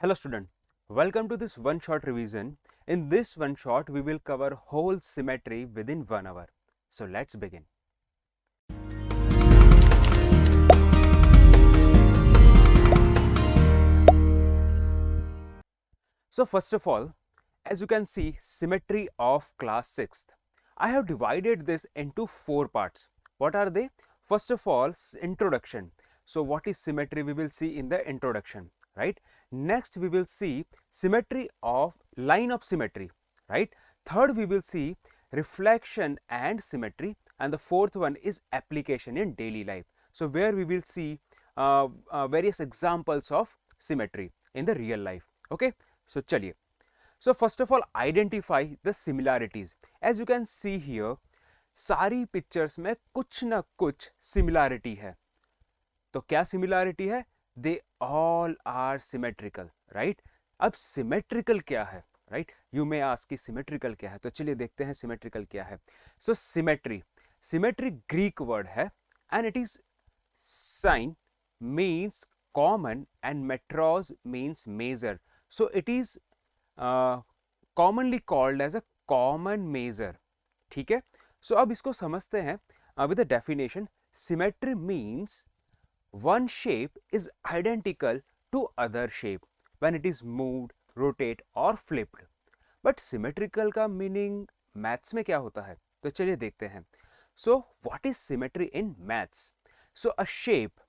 Hello student, welcome to this one shot revision. In this one shot we will cover whole symmetry within 1 hour. So let's begin. So first of all, as you can see, symmetry of class 6th. I have divided this into 4 parts. What are they? First of all, introduction. So what is symmetry we will see in the introduction, right? Next we will see symmetry of line of symmetry, right? Third we will see reflection and symmetry, and the fourth one is application in daily life. So where we will see various examples of symmetry in the real life. Okay, so chaliye. So first of all, identify the similarities. As you can see here, सारी pictures में कुछ ना कुछ similarity है. तो क्या similarity है? They all are symmetrical, right? अब सिमेट्रिकल क्या है, राइट? यू मे आस्क कि सिमेट्रिकल क्या है. तो चलिए देखते हैं सिमेट्रिकल क्या है. So symmetry, symmetry Greek word है and it is syn means common and metros means measure. So it is commonly called as a common measure. ठीक है, सो अब इसको समझते हैं with the definition. Symmetry means one shape is identical to other shape when it is moved, rotate or flipped. But symmetrical का meaning maths में क्या होता है? तो चलिए देखते हैं. So what is symmetry in maths? So a shape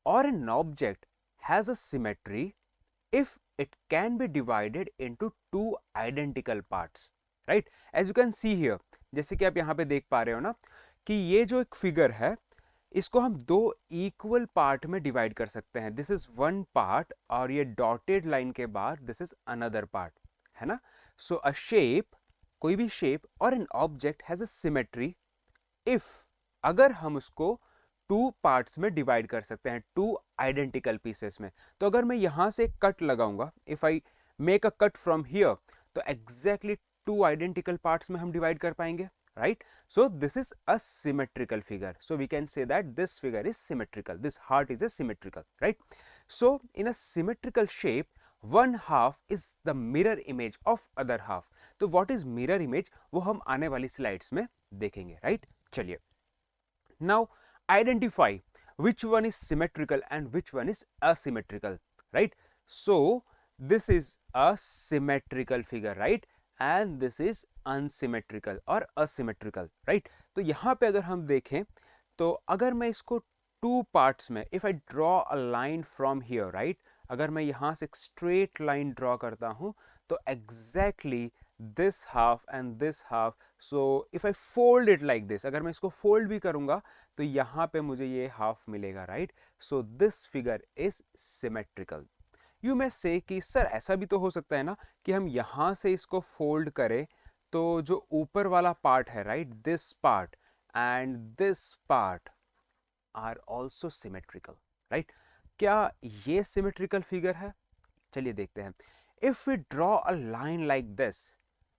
or an object has a symmetry if it can be divided into two identical parts, right? As you can see here, जैसे कि आप यहाँ पे देख पा रहे हो ना कि ये जो एक फिगर है इसको हम दो इक्वल पार्ट में डिवाइड कर सकते हैं. दिस इज वन पार्ट और ये डॉटेड लाइन के बाद दिस इज अनदर पार्ट, है ना? सो अ शेप, कोई भी शेप और an object has a symmetry if, अगर हम उसको टू पार्ट्स में डिवाइड कर सकते हैं, टू आइडेंटिकल पीसेस में. तो अगर मैं यहां से कट लगाऊंगा, if I make a cut from here, तो एग्जैक्टली टू आइडेंटिकल पार्ट्स में हम डिवाइड कर पाएंगे, right? So this is a symmetrical figure. So we can say that this figure is symmetrical. This heart is a symmetrical, right? So in a symmetrical shape, one half is the mirror image of other half. तो what is mirror image वो हम आने वाली slides में देखेंगे, right? चलिए. Now identify which one is symmetrical and which one is asymmetrical, right? So this is a symmetrical figure, right? And this is unsymmetrical और asymmetrical, right? तो यहाँ पे अगर हम देखें तो अगर मैं इसको टू पार्ट्स में, if I draw a line from here, right? अगर मैं यहाँ से एक स्ट्रेट लाइन ड्रॉ करता हूँ तो exactly this half and this half. So if I fold it like this, अगर मैं इसको फोल्ड भी करूंगा तो यहाँ पे मुझे ये हाफ मिलेगा, right? So this figure is symmetrical. You में से कि सर ऐसा भी तो हो सकता है ना कि हम यहां से इसको फोल्ड करें तो जो ऊपर वाला पार्ट है, right, this part and this part are also symmetrical, right? क्या ये सिमेट्रिकल फिगर है? चलिए देखते हैं. If we draw a line like this,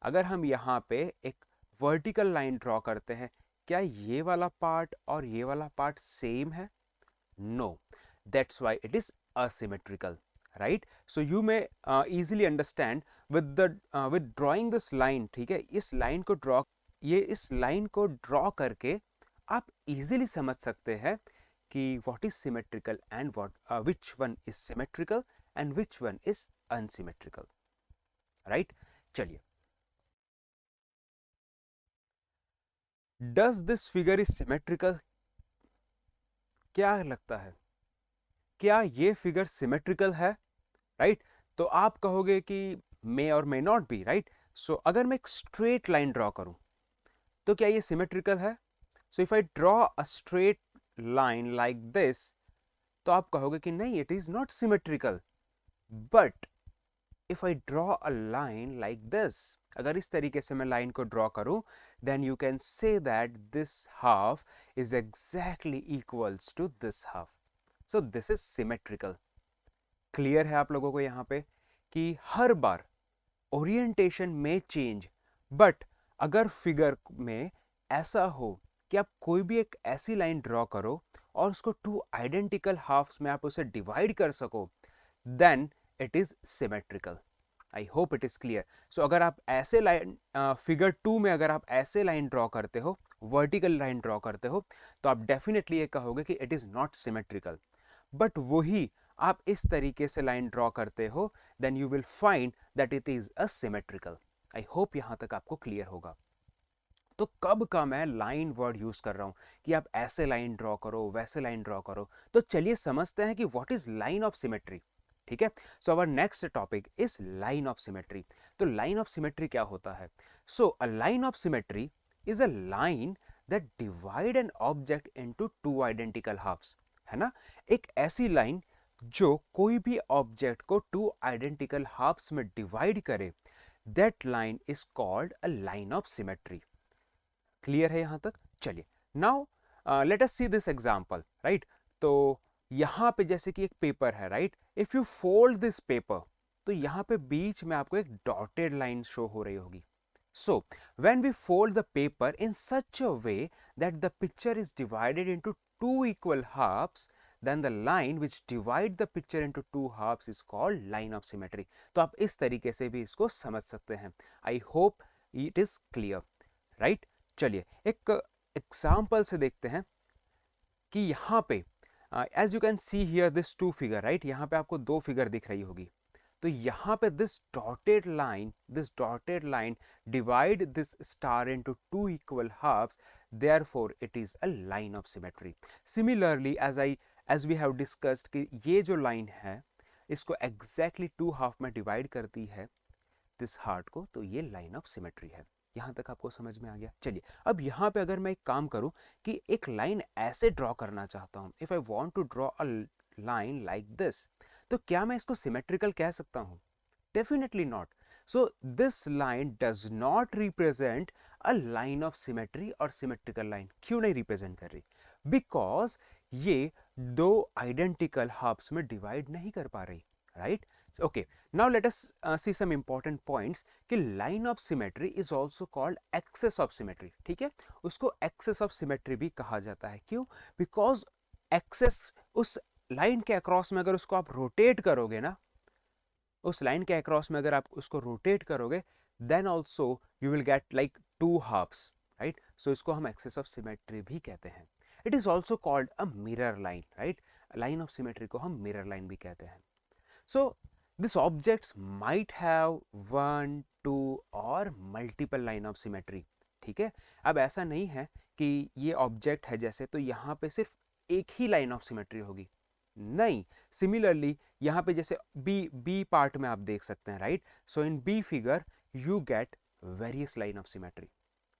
अगर हम यहाँ पे एक वर्टिकल लाइन ड्रॉ करते हैं, क्या ये वाला पार्ट और ये वाला पार्ट सेम है? No, that's why it is asymmetrical, right? So you may easily understand with drawing this line. ठीक है, इस लाइन को ड्रॉ, ये इस लाइन को ड्रॉ करके आप इजीली समझ सकते हैं कि what is symmetrical and which one is symmetrical and which one is unsymmetrical, right? चलिए. Does this figure is symmetrical? क्या लगता है, क्या ये फिगर सिमेट्रिकल है, राइट? तो आप कहोगे कि मे और मे नॉट बी, राइट? सो अगर मैं एक स्ट्रेट लाइन ड्रॉ करूं तो क्या ये सिमेट्रिकल है? So if I draw a straight line like this, तो आप कहोगे कि नहीं, it is not symmetrical. But if I draw a line like this, अगर इस तरीके से मैं लाइन को ड्रॉ करूं, then you can say that this half is exactly equals to this half. So this is symmetrical. Clear है आप लोगों को यहाँ पे कि हर बार ओरिएंटेशन में चेंज, बट अगर फिगर में ऐसा हो कि आप कोई भी एक ऐसी लाइन ड्रॉ करो और उसको टू आइडेंटिकल हाफ्स में आप उसे डिवाइड कर सको, then it is symmetrical. I hope it is clear. So अगर आप ऐसे लाइन फिगर 2 में अगर आप ऐसे लाइन ड्रॉ करते हो, वर्टिकल लाइन ड्रॉ करते हो, तो आप डेफिनेटली ये कहोगे कि it is not symmetrical. But वही आप इस तरीके से लाइन ड्रॉ करते हो, then you will find that it is a symmetrical. I hope यहां तक आपको क्लियर होगा. तो कब का मैं लाइन वर्ड यूज कर रहा हूं कि आप ऐसे लाइन ड्रॉ करो, वैसे लाइन ड्रॉ करो. तो चलिए समझते हैं कि what is line of symmetry. ठीक है, so our next topic is line of symmetry. तो लाइन ऑफ सिमेट्री क्या होता है? So a line of symmetry is a line that divide an object into two identical halfs. है ना, एक ऐसी लाइन जो कोई भी ऑब्जेक्ट को टू आइडेंटिकल हाफ्स में डिवाइड करे, that line is called a line of symmetry. Clear है यहां तक? चलिए, now let us see this example. Right, तो यहां पे जैसे कि एक पेपर है. Right, if you fold this paper, तो यहां पे बीच में आपको एक डॉटेड लाइन शो हो रही होगी. So, when we fold the paper in such a way that the picture is divided into two equal halves, then the line which divide the picture into two halves is called line of symmetry. तो आप इस तरीके से भी इसको समझ सकते हैं. I hope it is clear, right? चलिए एक एग्जाम्पल से देखते हैं कि यहाँ पे as you can see here this two figure. Right, यहाँ पे आपको दो फिगर दिख रही होगी. तो यहाँ पे this dotted line divide this star into two equal halves, therefore it is a line of symmetry. Similarly as we have discussed कि ये जो लाइन है इसको एग्जैक्टली टू हाफ में डिवाइड करती है दिस हार्ट को, तो ये लाइन ऑफ सिमेट्री है. यहां तक आपको समझ में आ गया? चलिए, अब यहां पे अगर मैं एक काम करूं कि एक लाइन ऐसे ड्रॉ करना चाहता हूं, if I want to draw a line like this, तो क्या मैं इसको सिमेट्रिकल कह सकता हूं? Definitely not. So this line does not represent a line of symmetry और सिमेट्रिकल लाइन. क्यों नहीं रिप्रेजेंट कर रही? बिकॉज ये दो आइडेंटिकल हाफ्स में डिवाइड नहीं कर पा रही. Right, okay, now let us see some important points कि line of symmetry is also called axis of symmetry. ठीक है, उसको axis of symmetry भी कहा जाता है. क्यों? because axis उस लाइन के अक्रॉस में अगर उसको आप रोटेट करोगे ना, उस लाइन के अक्रॉस में अगर आप उसको रोटेट करोगे, then also you will get like two halfs. Right, so इसको हम एक्सेस ऑफ सिमेट्री भी कहते हैं. It is also called a mirror line. Right, line of symmetry को हम मिरर लाइन भी कहते हैं. So these objects might have one, two or multiple line of symmetry. ठीक है, अब ऐसा नहीं है कि ये ऑब्जेक्ट है जैसे तो यहाँ पे सिर्फ एक ही लाइन ऑफ सिमेट्री होगी. नहीं, सिमिलरली यहाँ पे जैसे बी पार्ट में आप देख सकते हैं. Right, so in B figure you get various line of symmetry.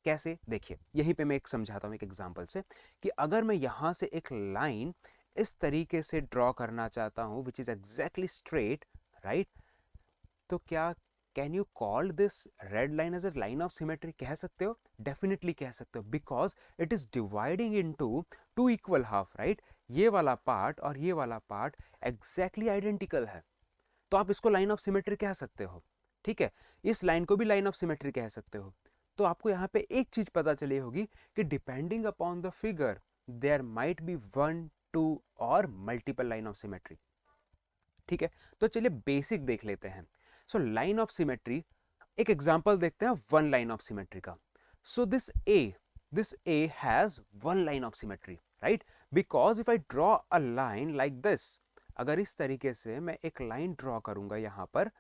कैसे? देखिए, यहीं पे मैं एक समझाता हूँ एक एग्जांपल से कि अगर मैं यहाँ से एक लाइन इस तरीके से ड्रॉ करना चाहता हूं which is exactly straight. Right, तो क्या can you call this red line as a line of symmetry? कह सकते हो, डेफिनेटली कह सकते हो, because it is dividing into two equal half. Right, ये वाला पार्ट और ये वाला पार्ट एग्जैक्टली आइडेंटिकल है, तो आप इसको लाइन ऑफ सिमेट्री कह सकते हो. ठीक है, इस लाइन को भी लाइन ऑफ सिमेट्री कह सकते हो. तो आपको यहाँ पे एक चीज पता चली होगी कि depending upon the figure there might be one, two और मल्टीपल लाइन ऑफ सिमेट्री. ठीक है, तो चलिए बेसिक देख लेते हैं. सो लाइन ऑफ सिमेट्री, एक एग्जांपल देखते हैं वन लाइन ऑफ सिमेट्री का. So this A has one line of symmetry. Right, because if I draw a line like this, अगर इस तरीके से मैं एक लाइन ड्रॉ करूंगा यहां पर,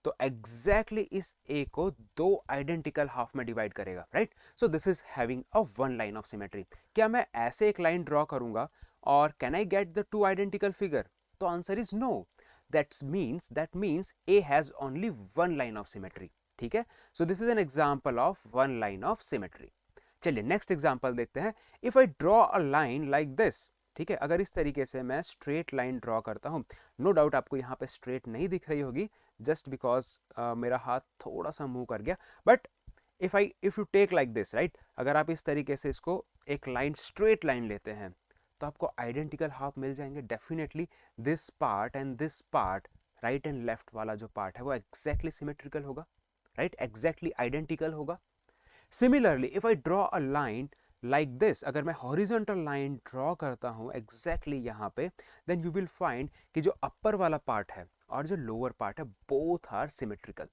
तो एग्जैक्टली इस ए को दो आइडेंटिकल हाफ में डिवाइड करेगा. Right, so this is having a one line of symmetry. क्या मैं ऐसे एक लाइन ड्रॉ करूंगा और can I get the two identical figure? तो answer is no. that means A has only one line of symmetry. ठीक है, so this is an example of one line of symmetry. चलिए next example देखते हैं. if I draw a line like this, ठीक है, अगर इस तरीके से मैं स्ट्रेट लाइन ड्रॉ करता हूं, नो डाउट आपको यहाँ पे स्ट्रेट नहीं दिख रही होगी जस्ट बिकॉज मेरा हाथ थोड़ा सा मूव कर गया. But if you take like this, right, अगर आप इस तरीके से इसको एक लाइन स्ट्रेट लाइन लेते हैं तो आपको आइडेंटिकल हाफ मिल जाएंगे. Definitely this part and this part, right and left वाला जो पार्ट है वो एग्जैक्टली सिमेट्रिकल होगा. राइट, एग्जैक्टली आइडेंटिकल होगा. Similarly if I draw a line like this, अगर मैं हॉरिजॉन्टल लाइन ड्रॉ करता हूं एग्जैक्टली यहाँ पे, देन यू विल फाइंड कि जो अपर वाला पार्ट है और जो लोअर पार्ट है बोथ आर सिमेट्रिकल।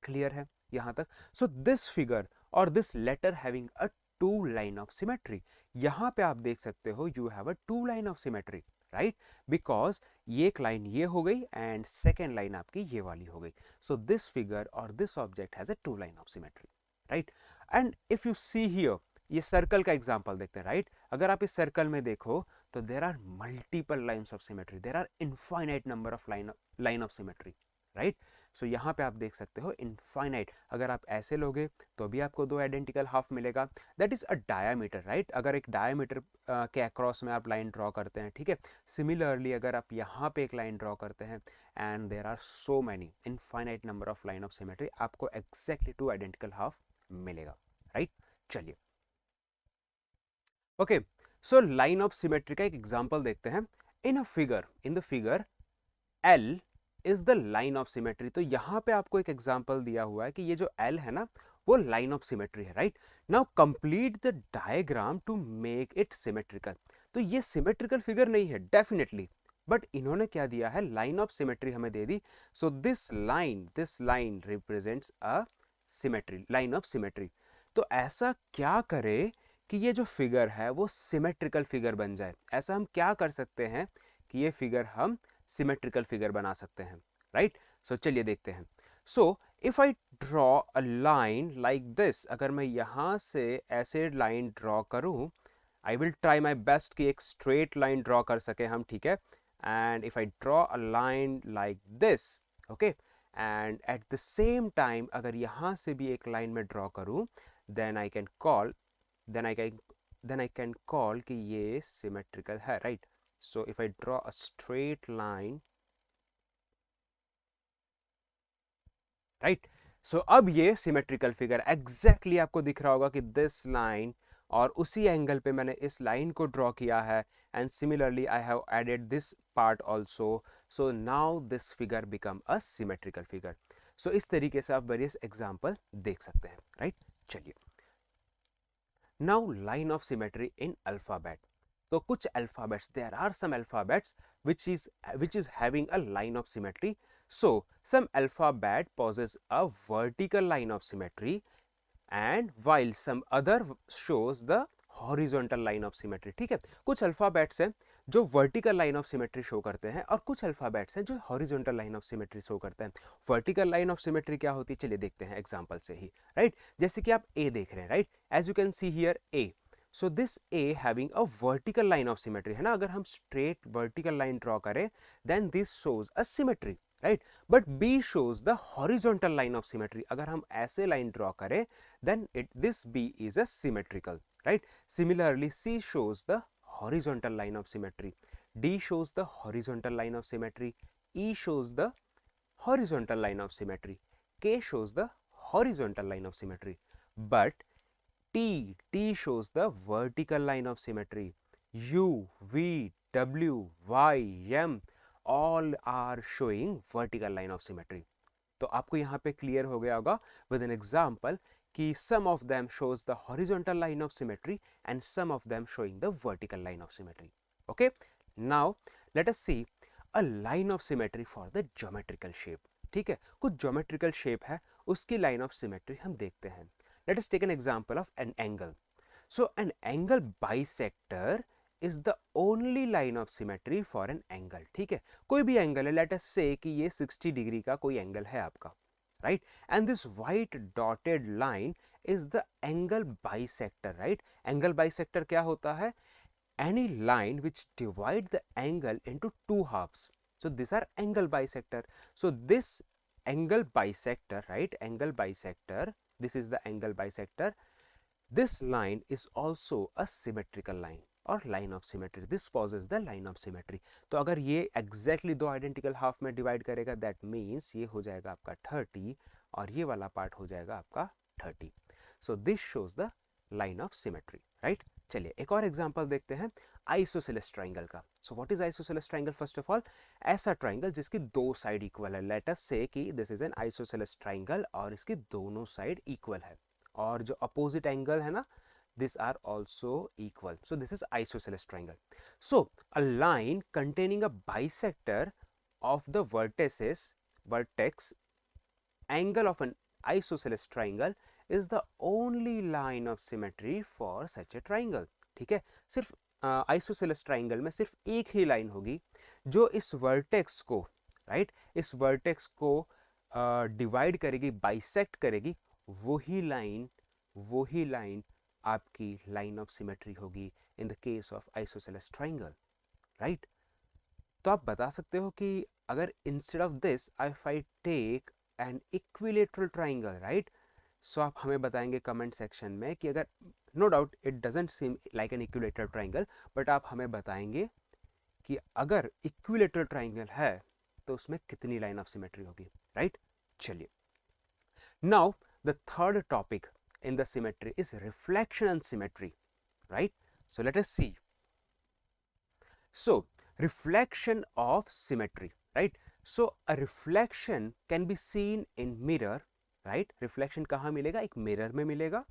क्लियर है यहां तक? सो दिस फिगर और this letter having a two line of symmetry, यहां पे आप देख सकते हो you have a two line of symmetry, right? Because ये एक लाइन ये हो गई एंड सेकेंड लाइन आपकी ये वाली हो गई। सो दिस फिगर और this object has a two line of symmetry, right? And if you see here, ये सर्कल का एग्जांपल देखते हैं, राइट? अगर आप इस सर्कल में देखो तो there are multiple lines of symmetry, there are infinite number of line of symmetry, right? So यहाँ पे आप देख सकते हो इनफाइनाइट। अगर आप ऐसे लोगे तो भी आपको दो आइडेंटिकल हाफ मिलेगा, that is a diameter, right? अगर एक डायामीटर के अक्रॉस में आप लाइन ड्रॉ करते हैं, ठीक है? सिमिलरली अगर आप यहाँ पे एक लाइन ड्रॉ करते हैं and there are so many infinite number of line of symmetry, आपको एग्जैक्टली टू आइडेंटिकल हाफ मिलेगा, राइट? चलिए, okay, so line of symmetry का एक एग्जांपल देखते हैं। In the figure L is the line of symmetry. तो यहां पे आपको एक एग्जांपल दिया हुआ है कि ये जो L है ना वो लाइन ऑफ सिमेट्री है, right? Now complete the diagram to make it symmetrical. तो ये सिमेट्रिकल फिगर नहीं है डेफिनेटली, बट इन्होंने क्या दिया है, लाइन ऑफ सिमेट्री हमें दे दी। So this line represents a symmetry, line of symmetry. तो ऐसा क्या करे कि ये जो फिगर है वो सिमेट्रिकल फिगर बन जाए? ऐसा हम क्या कर सकते हैं कि ये फिगर हम सिमेट्रिकल फिगर बना सकते हैं, राइट? सो चलिए देखते हैं। सो if I draw a line like this, अगर मैं यहां से ऐसे लाइन ड्रॉ करूं, I will try my best कि एक स्ट्रेट लाइन ड्रॉ कर सके हम, ठीक है? And if I draw a line like this, okay, and at the same time अगर यहां से भी एक लाइन में ड्रॉ करूं, देन आई कैन कॉल कि ये सिमेट्रिकल है, right? So if I draw a straight line, right? So अब ये symmetrical figure exactly आपको दिख रहा होगा कि this line और उसी एंगल पे मैंने इस लाइन को ड्रॉ किया है and similarly I have added this part also. So now this figure become a symmetrical figure. So इस तरीके से आप various example देख सकते हैं, right? चलिए, now line of symmetry in alphabet. तो कुछ alphabets, there are some alphabets which is having a line of symmetry. So some alphabet possess a vertical line of symmetry and while some other shows the horizontal line of symmetry, ठीक है? कुछ alphabets हैं जो vertical line of symmetry show करते हैं और कुछ alphabets हैं जो horizontal line of symmetry show करते हैं। वर्टिकल लाइन ऑफ सिमेट्री क्या होती है, चलिए देखते हैं एग्जांपल से ही, राइट? जैसे कि आप ए देख रहे हैं, right? As you can see here A, so this A having a vertical line of symmetry, है ना? अगर हम स्ट्रेट वर्टिकल लाइन ड्रॉ करें then this shows a symmetry, right? But B shows the horizontal line of symmetry. अगर हम ऐसे line draw करें then this B is a symmetrical, right? Similarly, C shows the horizontal line of symmetry, D shows the horizontal line of symmetry, E shows the horizontal line of symmetry, K shows the horizontal line of symmetry, but T shows the vertical line of symmetry. U, V, W, Y, M all are showing vertical line of symmetry. तो आपको यहाँ पे clear हो गया होगा with an example कि some of them shows the horizontal line of symmetry and some of them showing the vertical line of symmetry. Okay, now let us see a line of symmetry for the geometrical shape. ठीक है, कुछ geometrical shape है उसकी line of symmetry हम देखते हैं. Let us take an example of an angle. So an angle bisector is the only line of symmetry for an angle. ठीक है, कोई भी एंगल है, let us say कि ये 60 डिग्री का कोई एंगल है आपका, right? And this white dotted line is the angle bisector, right? Angle bisector क्या होता है? Any line which divide the angle into two halves. So these are angle bisector. So this angle bisector, right? Angle bisector, this is the angle bisector. This line is also a symmetrical line और line of symmetry, this possess the line of symmetry. तो अगर ये exactly दो identical half में divide करेगा that means ये हो जाएगा आपका 30 और ये वाला पार्ट हो जाएगा आपका 30। So this shows the line of symmetry, right? चलिए एक और एग्जांपल देखते हैं आइसोसेलेस ट्राइंगल का। So what is isosceles triangle? First of all ऐसा ट्राइंगल जिसकी दो साइड इक्वल है। लेट अस से कि this is an isosceles triangle और इसकी दोनों साइड इक्वल है और जो अपोजिट एंगल है ना these are also equal. So this is isosceles triangle. So a line containing a bisector of the vertex angle of an isosceles triangle is the only line of symmetry for such a triangle. ठीक है, सिर्फ isosceles triangle में सिर्फ एक ही line होगी जो इस vertex को, राइट, इस वर्टेक्स को डिवाइड करेगी, बाइसेक्ट करेगी, वही लाइन आपकी लाइन ऑफ सिमेट्री होगी in the case of isosceles triangle, right. तो आप बता सकते हो कि अगर instead of this if I take an equilateral triangle, right, so आप हमें बताएंगे कमेंट सेक्शन में कि अगर, no doubt it doesn't seem like an equilateral triangle, but आप हमें बताएंगे कि अगर इक्विलेटरल ट्राइंगल है तो उसमें कितनी लाइन ऑफ सिमेट्री होगी, राइट. चलिए, now the third topic in the symmetry is reflection and symmetry, right? So let us see. So reflection of symmetry, right? So a reflection can be seen in mirror, right? Reflection कहाँ मिलेगा? एक mirror में मिलेगा,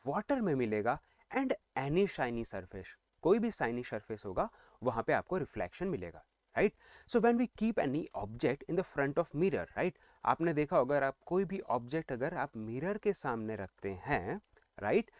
water में मिलेगा, and any shiny surface. कोई भी shiny surface होगा वहाँ पे आपको reflection मिलेगा, right? So when we keep any object in the front of mirror, right? आपने देखा होगा, अगर आप कोई भी ऑब्जेक्ट अगर आप मिरर के सामने रखते हैं, right,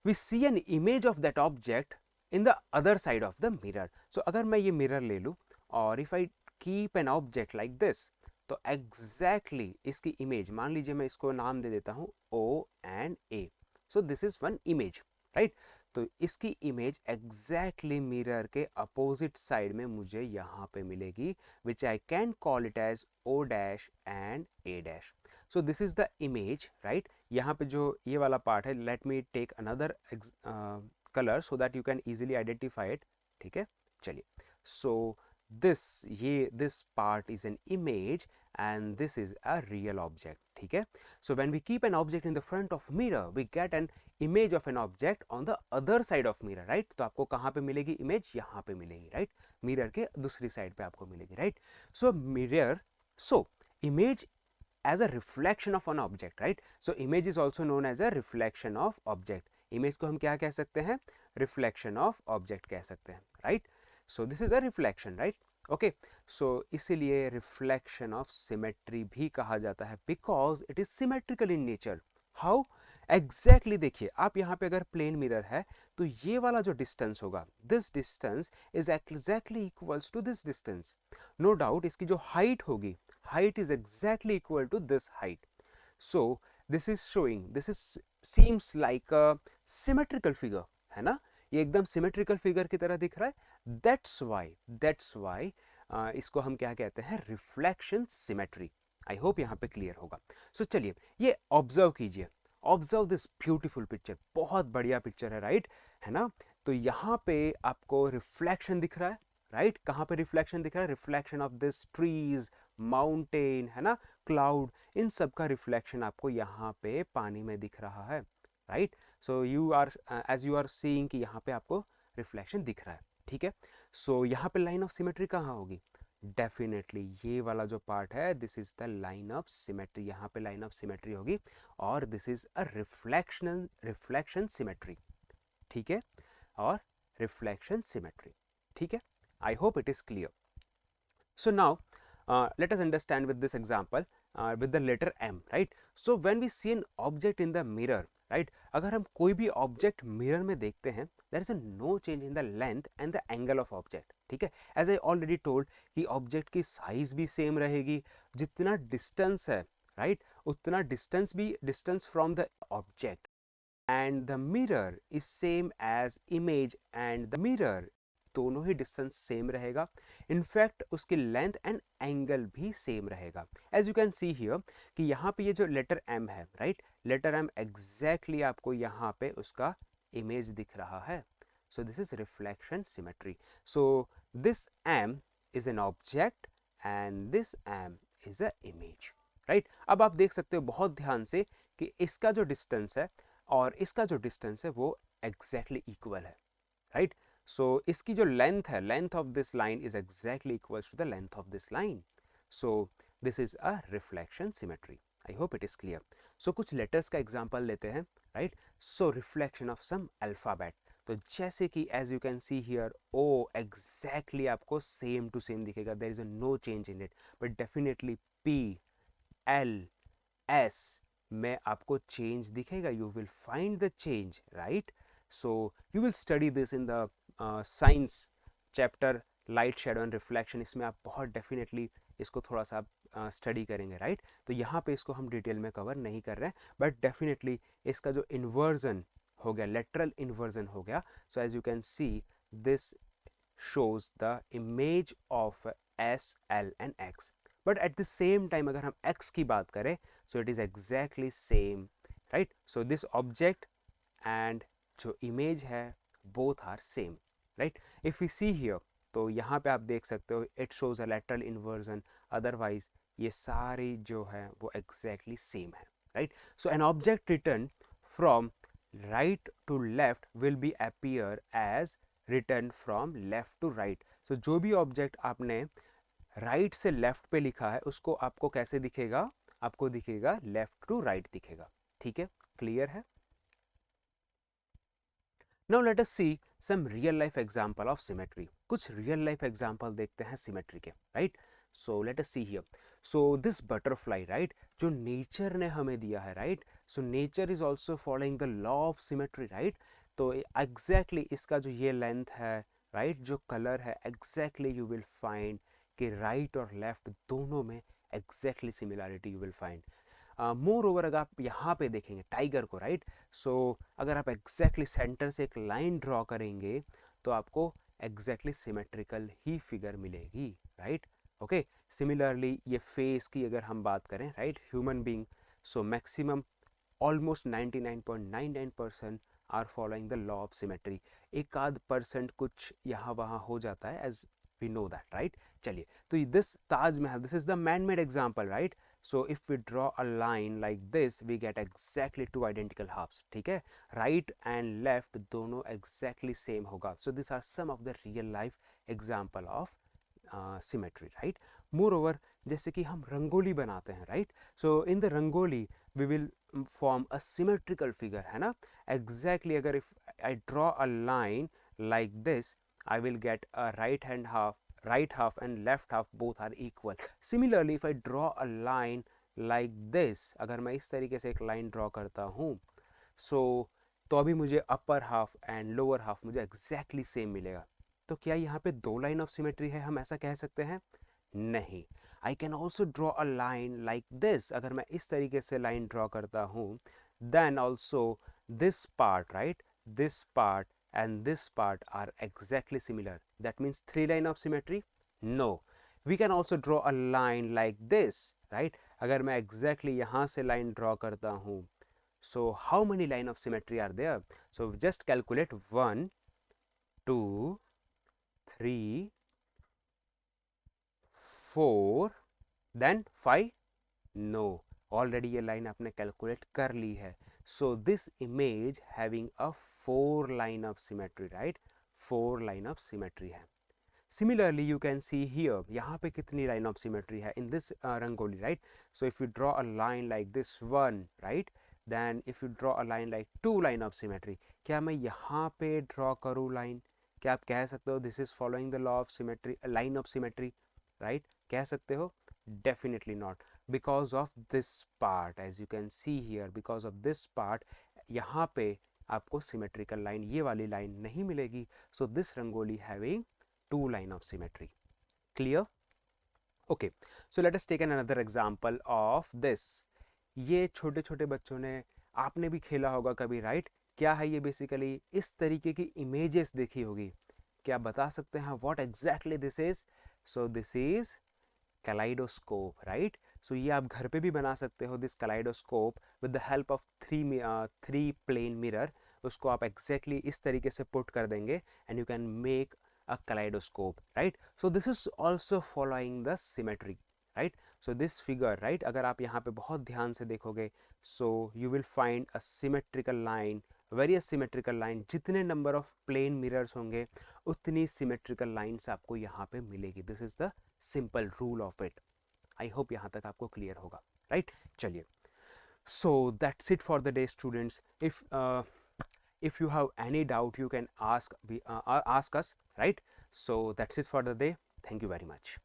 we see an image of that object in the other side of the mirror. So अगर मैं ये मिरर ले लूं और if I keep an object like this, तो एग्जैक्टली इसकी इमेज, मान लीजिए मैं इसको नाम दे देता हूं O and A. So this is one image, right. तो इसकी इमेज एग्जैक्टली मिरर के अपोजिट साइड में मुझे यहाँ पे मिलेगी, which I can call it as O dash and A dash. So this is the image, right. यहाँ पे जो ये वाला पार्ट है, let me take another colour so that you can easily identify it. ठीक है, चलिए. सो this part is an image and this is a real object. ठीक है. So when we keep an object in the front of mirror, we get an image of an object on the other side of mirror, right? तो आपको कहाँ पे मिलेगी image? यहाँ पे मिलेगी, right? मिरर के दूसरी साइड पे आपको मिलेगी, right? So image as a reflection of an object, right? So image is also known as a reflection of object. Image को हम क्या कह सकते हैं? Reflection of object कह सकते हैं, right? So this is a reflection, right? Okay, so इसीलिए reflection of symmetry भी कहा जाता है because it is symmetrical in nature. How? Exactly, देखिए आप यहाँ पे अगर प्लेन मिरर है तो ये वाला जो डिस्टेंस होगा, this distance is exactly equals to this distance. No doubt इसकी जो हाइट होगी, height is exactly equal to this height. So this is showing, this is seems like a symmetrical figure, है ना? ये एकदम सिमेट्रिकल फिगर की तरह दिख रहा है. दैट्स वाई इसको हम क्या कहते हैं? Reflection symmetry. आई होप यहाँ पे क्लियर होगा. सो चलिए ये ऑब्जर्व कीजिए, ऑब्जर्व दिस ब्यूटीफुल पिक्चर. बहुत बढ़िया पिक्चर है, राइट, है ना? तो यहाँ पे आपको रिफ्लेक्शन दिख रहा है, राइट. कहाँ पे रिफ्लेक्शन दिख रहा है? Reflection of this trees, mountain, है ना, क्लाउड, इन सब का रिफ्लेक्शन आपको यहाँ पे पानी में दिख रहा है, right. So you are as you are seeing कि यहाँ पे आपको रिफ्लेक्शन दिख रहा है, ठीक है. सो यहाँ पे लाइन ऑफ सिमेट्री कहाँ होगी? डेफिनेटली ये वाला जो पार्ट है, this is the line of symmetry. यहाँ पे लाइन ऑफ सिमेट्री होगी और this is a reflection symmetry, ठीक है, और रिफ्लेक्शन सिमेट्री, ठीक है. आई hope it is clear. So now let us understand with this example with the letter M, right? So when we see an object in the mirror, right, अगर हम कोई भी object mirror में देखते हैं, there is a no change in the length and the angle of object. ठीक है, as I already told कि ऑब्जेक्ट की साइज भी सेम रहेगी, जितना डिस्टेंस है, राइट, उतना डिस्टेंस भी, distance from the object and the mirror is same as image and the mirror, दोनों ही डिस्टेंस सेम रहेगा. इनफैक्ट उसकी लेंथ एंड एंगल भी सेम रहेगा. As you can see here कि यहाँ पे ये जो लेटर M है, राइट, लेटर M एग्जैक्टली आपको यहाँ पे उसका इमेज दिख रहा है. सो this is reflection symmetry. So this M is an object and this M is a image, right. अब आप देख सकते हो बहुत ध्यान से कि इसका जो डिस्टेंस है और इसका जो डिस्टेंस है वो एग्जैक्टली इक्वल है, राइट. So इसकी जो लेंथ है, length of this line is exactly equals to the length of this line. So this is a reflection symmetry. I hope it is clear. So कुछ letters का example लेते हैं, right. So reflection of some alphabet. तो जैसे कि as you can see here O exactly आपको same to same दिखेगा, there is a no change in it, but definitely P L S में आपको चेंज दिखेगा, you will find the change, right? So you will study this in the science chapter light shadow and reflection, इसमें आप बहुत definitely इसको थोड़ा सा आप स्टडी करेंगे, राइट? तो यहाँ पे इसको हम डिटेल में कवर नहीं कर रहे हैं, बट डेफिनेटली इसका जो इन्वर्जन हो गया, लेटरल इन्वर्जन हो गया, so as you can see this shows the image of S, L and X. But at the same time अगर हम X की बात करें, so it is exactly same, right? So this object and जो image है both are same, right? If we see here, तो यहाँ पे आप देख सकते हो it shows a lateral inversion, otherwise ये सारी जो है वो exactly same है, right? So an object written from right to left will be appear as written from left to right. So जो भी ऑब्जेक्ट आपने राइट से लेफ्ट पे लिखा है उसको आपको कैसे दिखेगा, आपको दिखेगा लेफ्ट टू राइट दिखेगा, ठीक है? क्लियर है? Now let us see some real life example of symmetry. कुछ real life example देखते हैं symmetry के, right? So let us see here. So this butterfly, right? जो nature ने हमें दिया है, right? So nature is also following the law of symmetry, right? तो exactly इसका जो ये length है, right? जो color है, exactly you will find कि right और left दोनों में exactly similarity you will find. More over अगर आप यहाँ पे देखेंगे टाइगर को, राइट? सो अगर आप एग्जैक्टली सेंटर से एक लाइन ड्रॉ करेंगे तो आपको एग्जैक्टली सिमेट्रिकल ही फिगर मिलेगी, राइट? ओके, सिमिलरली ये फेस की अगर हम बात करें, right, human being, so maximum almost 99.99% are following the law of symmetry. एक आध परसेंट कुछ यहाँ वहाँ हो जाता है, as we know that, right? चलिए, तो this Taj Mahal, this is the man made example, right? So if we draw a line like this, we get exactly two identical halves, ठीक है? Right and left दोनों exactly same होगा. So these are some of the real life example of symmetry, right? Moreover, जैसे कि हम रंगोली बनाते हैं, right? So in the rangoli we will form a symmetrical figure, है ना? Exactly अगर if I draw a line like this, I will get a right half and left half both are equal. Similarly, if I draw a line like this, अगर मैं इस तरीके से एक line draw करता हूँ, so तो अभी मुझे upper half and lower half मुझे एग्जैक्टली सेम मिलेगा. तो क्या यहाँ पे दो लाइन ऑफ सिमेट्री है, हम ऐसा कह सकते हैं? नहीं. I can also draw a line like this. अगर मैं इस तरीके से लाइन ड्रॉ करता हूँ, then also this part, right, this part and this part are exactly similar. That means three line of symmetry? No. We can also draw a line like this, right? अगर मैं exactly यहाँ से line draw करता हूँ, so how many line of symmetry are there? So just calculate 1, 2, 3, 4, then 5. No. Already ये line आपने calculate कर ली है. So this image having a 4 line of symmetry, right? 4 line of symmetry है. Similarly, you can see here, यहाँ पे कितनी line of symmetry है in this rangoli, right? So if you draw a line like this one, right? Then if you draw a line like 2 line of symmetry, क्या मैं यहाँ पे draw करूँ line? क्या आप कह सकते हो this is following the law of symmetry, line of symmetry, right? कह सकते हो? Definitely not. Because of this part, as you can see here, because of this part, यहाँ पे आपको symmetrical line, ये वाली line नहीं मिलेगी. So this rangoli having 2 line of symmetry. Clear? Okay, so let us take another example of this. ये छोटे छोटे बच्चों ने, आपने भी खेला होगा कभी, राइट? क्या है ये? बेसिकली इस तरीके की इमेजेस देखी होगी. क्या बता सकते हैं what exactly this is? So this is kaleidoscope, right? So ये आप घर पे भी बना सकते हो this kaleidoscope with the help of three plane mirror. उसको आप exactly इस तरीके से put कर देंगे and you can make a kaleidoscope, right? So this is also following the symmetry, right? So this figure, right, अगर आप यहाँ पे बहुत ध्यान से देखोगे, so you will find a symmetrical line, various symmetrical line. जितने number of plane mirrors होंगे उतनी symmetrical lines आपको यहाँ पे मिलेगी. This is the simple rule of it. I hope यहाँ तक आपको clear होगा, right? चलिए, so that's it for the day, students. If If you have any doubt, you can ask us, right? So that's it for the day. Thank you very much.